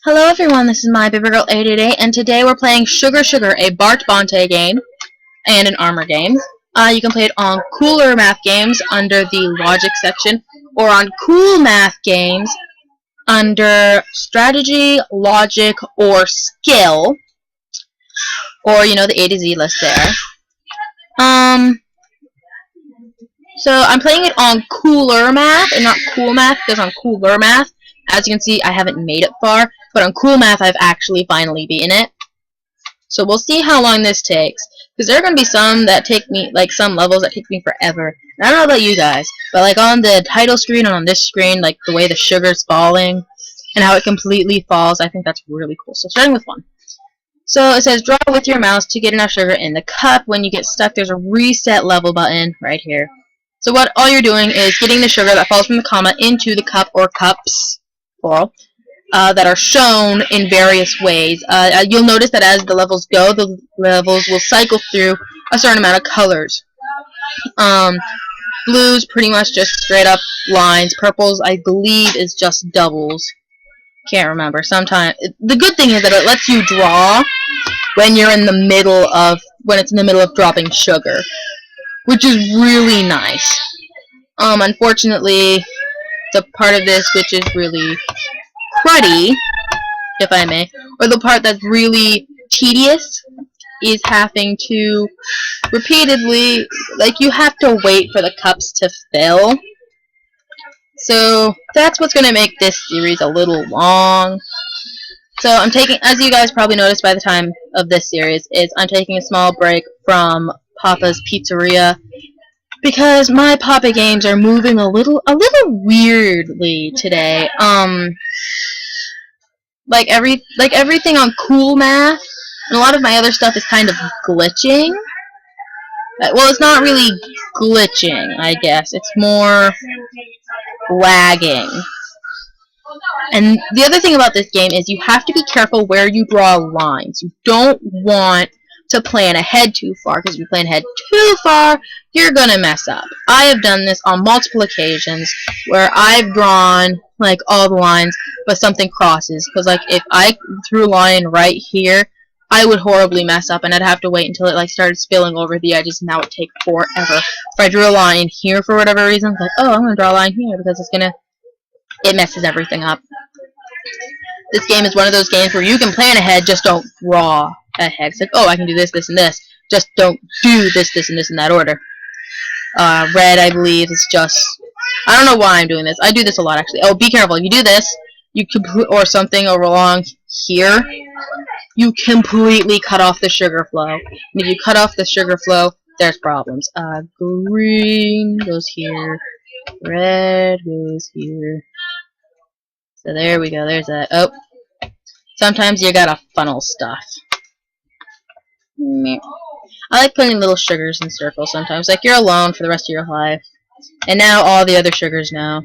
Hello everyone, this is my Baby Girl 888, and today we're playing Sugar Sugar, a Bart Bonte game and an armor game. You can play it on cooler math games under the logic section, or on cool math games under strategy, logic, or skill, or the A to Z list there. So I'm playing it on cooler math and not cool math, because on cooler math, as you can see, I haven't made it far, but on cool math, I've actually finally beaten it. So we'll see how long this takes, because there are going to be some that take me, like some levels that take me forever. And I don't know about you guys, but like on the title screen and on this screen, like the way the sugar's falling and how it completely falls, I think that's really cool. So starting with 1. So it says draw with your mouse to get enough sugar in the cup. When you get stuck, there's a reset level button right here. So what all you're doing is getting the sugar that falls from the comma into the cup or cups, plural, that are shown in various ways. You'll notice that as the levels go, the levels will cycle through a certain amount of colors. Blues, pretty much just straight up lines. Purples, I believe, is just doubles. Can't remember. Sometimes the good thing is that it lets you draw when you're in the middle of it's in the middle of dropping sugar, which is really nice. Unfortunately, the part of this which is really cruddy, if I may, or the part that's really tedious, is having to repeatedly, like, you have to wait for the cups to fill. So that's what's going to make this series a little long. So I'm taking, as you guys probably noticed by the time of this series, I'm taking a small break from Papa's Pizzeria, because my Papa games are moving a little weirdly today. Like everything on Cool Math and a lot of my other stuff is kind of glitching. Well, it's not really glitching, I guess. It's more lagging. And the other thing about this game is you have to be careful where you draw lines. You don't want to plan ahead too far, because if you plan ahead too far, you're gonna mess up. I have done this on multiple occasions where I've drawn like all the lines, but something crosses. Because like if I threw a line right here, I would horribly mess up, and I'd have to wait until it like started spilling over the edges, and that would take forever. If I drew a line here for whatever reason, like, oh, I'm gonna draw a line here because it messes everything up. This game is one of those games where you can plan ahead, just don't draw ahead. It's like, oh, I can do this, this, and this. Just don't do this, this, and this in that order. Red, I believe, is just... I don't know why I'm doing this. I do this a lot, actually. Oh, be careful. You do this, or something over along here, you completely cut off the sugar flow. And if you cut off the sugar flow, there's problems. Green goes here. Red goes here. So there we go, there's that. Oh, sometimes you gotta funnel stuff. I like putting little sugars in circles sometimes, like you're alone for the rest of your life. And now all the other sugars know.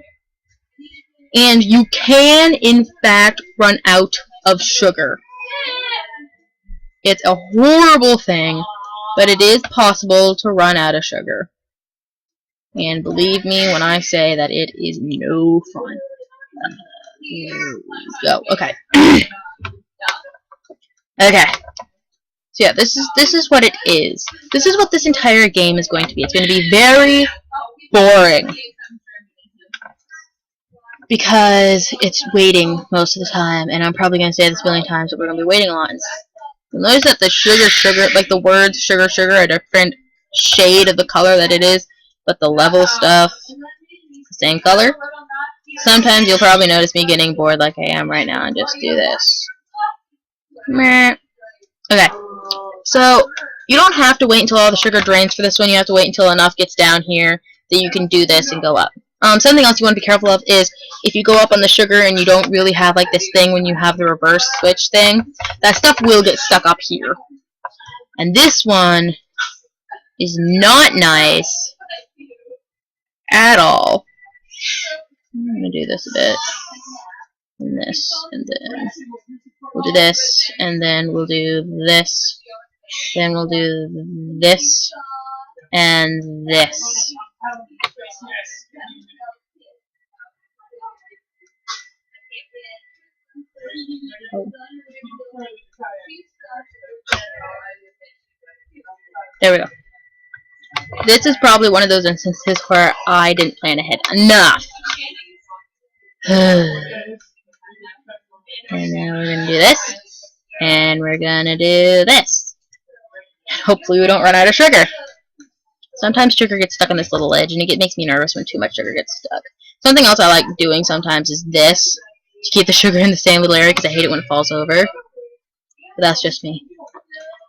And you can, in fact, run out of sugar. It's a horrible thing, but it is possible to run out of sugar. And believe me when I say that it is no fun. Here we go. Okay. Okay. So yeah, this is what it is. This is what this entire game is going to be. It's going to be very boring, because it's waiting most of the time, and I'm probably going to say this a million times, but we're going to be waiting a lot. You'll notice that the sugar, like the words sugar, are a different shade of the color that it is, but the level stuff is the same color. Sometimes you'll probably notice me getting bored like I am right now and just do this. Meh. Okay, so you don't have to wait until all the sugar drains for this one. You have to wait until enough gets down here that you can do this and go up. Something else you want to be careful of is if you go up on the sugar and you don't really have like this thing when you have the reverse switch thing, that stuff will get stuck up here. And this one is not nice at all. I'm going to do this a bit. And this, and then we'll do this, and then we'll do this, then we'll do this, and this. Oh. There we go. This is probably one of those instances where I didn't plan ahead enough. And then we're gonna do this. And we're gonna do this. Hopefully we don't run out of sugar. Sometimes sugar gets stuck on this little edge, and it makes me nervous when too much sugar gets stuck. Something else I like doing sometimes is this, to keep the sugar in the same little area, because I hate it when it falls over. But that's just me.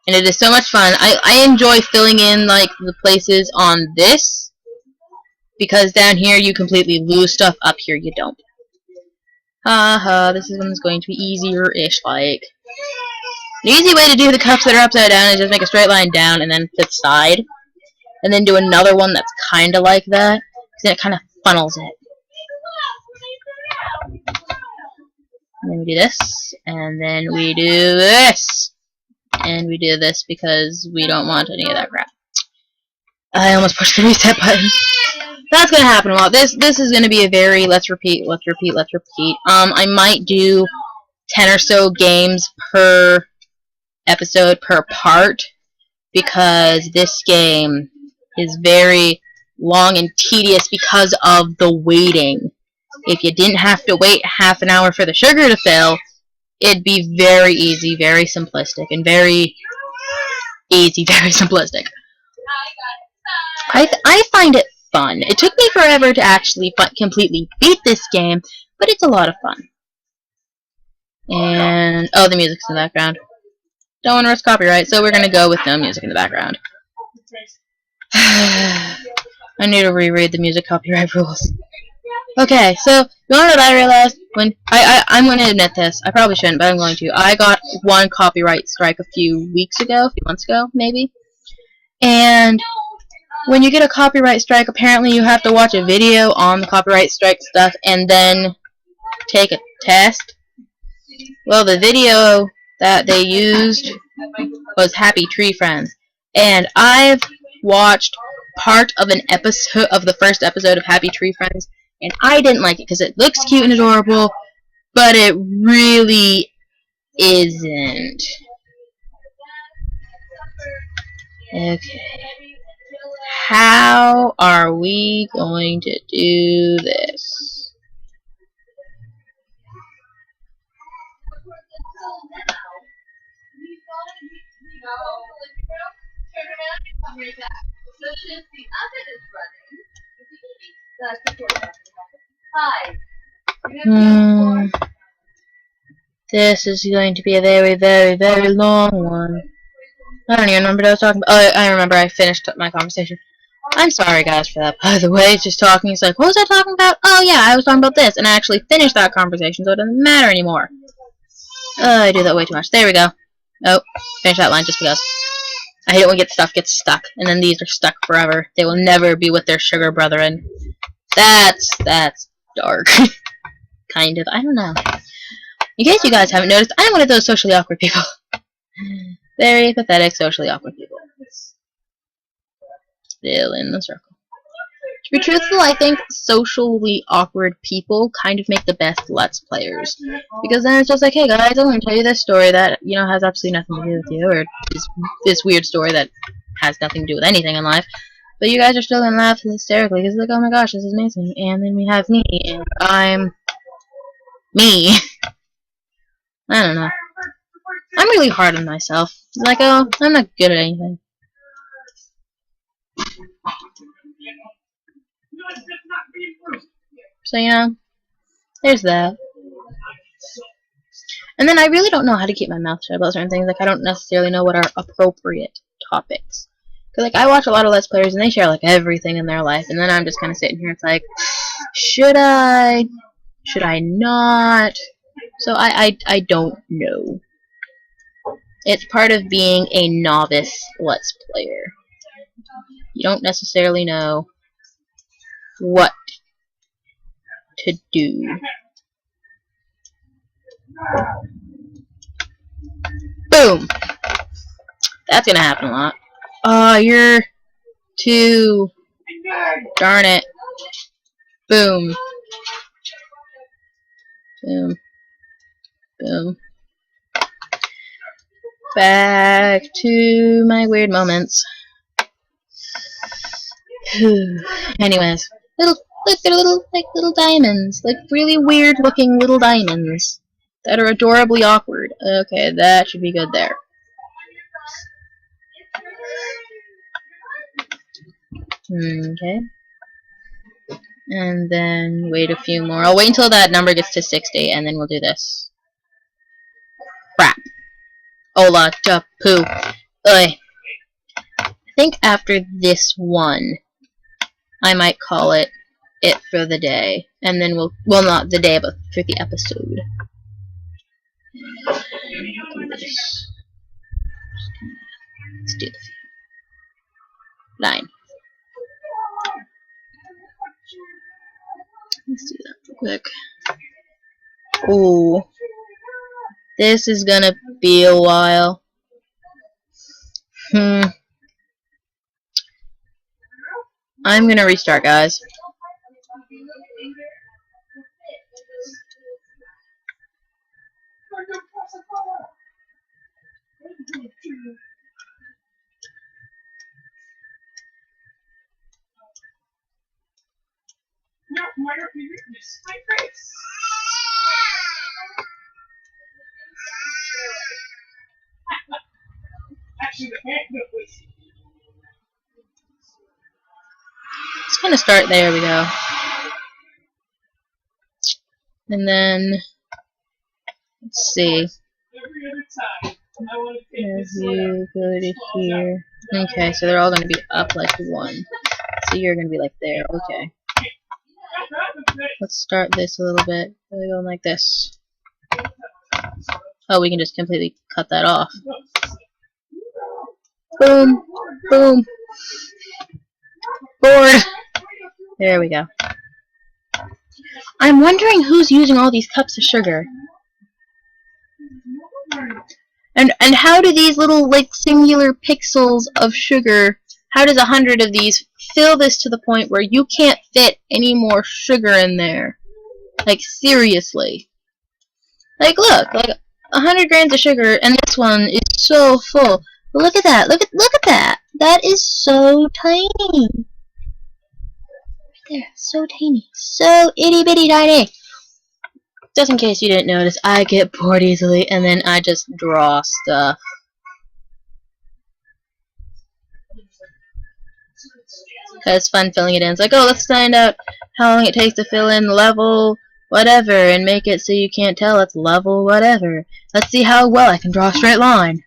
And it is so much fun. I enjoy filling in, like, the places on this, because down here you completely lose stuff, up here you don't. Haha, this one's going to be easier-ish, like. An easy way to do the cups that are upside down is just make a straight line down and then flip side. And then do another one that's kind of like that, because then it kind of funnels it. And then we do this, and then we do this. And we do this because we don't want any of that crap. I almost pushed the reset button. That's gonna happen a lot. This is gonna be a very let's repeat. I might do 10 or so games per episode per part, because this game is very long and tedious because of the waiting. If you didn't have to wait half an hour for the sugar to fill, it'd be very easy, very simplistic, and very easy, very simplistic. I find it fun. It took me forever to actually completely beat this game, but it's a lot of fun. And, oh, the music's in the background. Don't want to risk copyright, so we're going to go with no music in the background. I need to reread the music copyright rules. Okay, so, you know what I realized? I'm going to admit this. I probably shouldn't, but I'm going to. I got one copyright strike a few months ago, maybe. And when you get a copyright strike, apparently you have to watch a video on the copyright strike stuff and then take a test. Well, the video that they used was Happy Tree Friends. And I've watched part of an episode of the first episode of Happy Tree Friends, and I didn't like it because it looks cute and adorable, but it really isn't. Okay. How are we going to do this? This is going to be a very, very, very long one. I don't even remember what I was talking about. Oh, I remember. I finished my conversation. I'm sorry, guys, for that, by the way. Just talking. It's like, what was I talking about? Oh, yeah, I was talking about this. And I actually finished that conversation, so it doesn't matter anymore. I do that way too much. There we go. Oh, finish that line just because. I hate it when stuff gets stuck, and then these are stuck forever. They will never be with their sugar brethren. That's dark. Kind of. I don't know. In case you guys haven't noticed, I'm one of those socially awkward people. Very pathetic, socially awkward people. Still in the circle. To be truthful, I think socially awkward people kind of make the best Let's Players. Because then it's just like, hey guys, I'm going to tell you this story that, you know, has absolutely nothing to do with you, or this weird story that has nothing to do with anything in life. But you guys are still going to laugh hysterically, because like, oh my gosh, this is amazing. And then we have me, and I'm me. I don't know. I'm really hard on myself. It's like, oh, I'm not good at anything. So, you know, there's that. And then I really don't know how to keep my mouth shut about certain things. Like, I don't necessarily know what are appropriate topics. Because, like, I watch a lot of Let's Players, and they share, like, everything in their life. And then I'm just kind of sitting here, it's like, should I? Should I not? So I don't know. It's part of being a novice Let's Player. You don't necessarily know what to do. Boom! That's gonna happen a lot. Oh, you're too... Darn it. Boom. Boom. Boom. Back to my weird moments. Anyways, look, they're little diamonds, like really weird looking little diamonds that are adorably awkward. Okay, that should be good there. Okay. And then wait a few more. I'll wait until that number gets to 60, and then we'll do this. Crap. Ola Tapu. I think after this one, I might call it for the day. And then we'll, well, not the day, but for the episode. Let's do this. 9. Let's do that real quick. Ooh. This is gonna be a while. I'm gonna restart, guys. It's gonna start. There we go. And then let's see. If you go to here. Okay, so they're all gonna be up like 1. So you're gonna be like there. Okay. Let's start this a little bit. We're going like this. Oh, we can just completely cut that off. Boom. Boom. Board. There we go. I'm wondering who's using all these cups of sugar. And how do these little, like, singular pixels of sugar, how does 100 of these fill this to the point where you can't fit any more sugar in there? Like, seriously. Like, look, like, 100 grams of sugar, and this one is so full. But look at that, look at that. That is so tiny. Right there, so tiny. So itty-bitty tiny. Just in case you didn't notice, I get bored easily, and then I just draw stuff. Cause it's fun filling it in. It's like, oh, let's find out how long it takes to fill in level whatever, and make it so you can't tell it's level whatever. Let's see how well I can draw a straight line.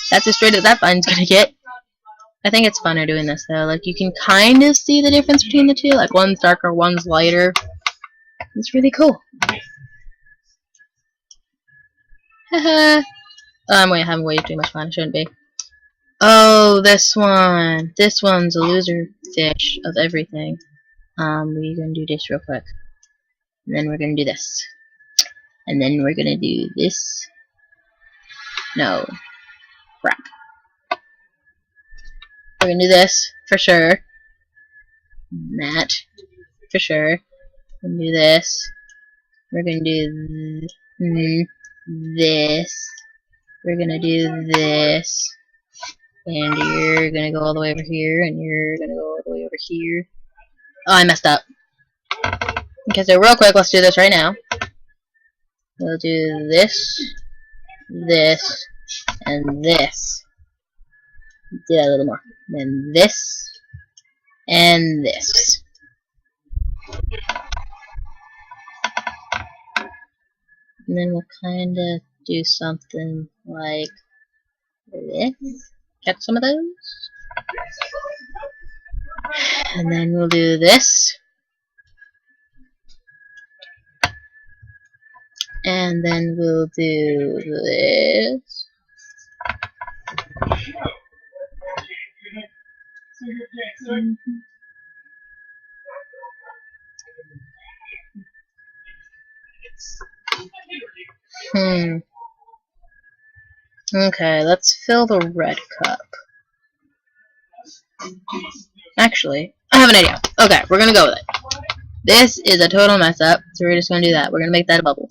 That's as straight as that line's gonna get. I think it's funner doing this though. Like, you can kind of see the difference between the two. Like, one's darker, one's lighter. It's really cool. Haha. I'm having way too much fun. I shouldn't be. Oh, this one. This one's a loser fish of everything. We're gonna do this real quick. And then we're gonna do this. And then we're gonna do this. No. Crap. We're gonna do this, for sure. That, for sure. We're gonna do this. We're gonna do this. We're gonna do this. And you're gonna go all the way over here, and you're gonna go all the way over here. Oh, I messed up. Okay, so real quick, let's do this right now. We'll do this, this, and this. Do that a little more. Then this, and this. And then we'll kind of do something like this. Catch some of those. And then we'll do this. And then we'll do this. Okay, let's fill the red cup. Actually, I have an idea. Okay, we're gonna go with it. This is a total mess up, so we're just gonna do that. We're gonna make that a bubble.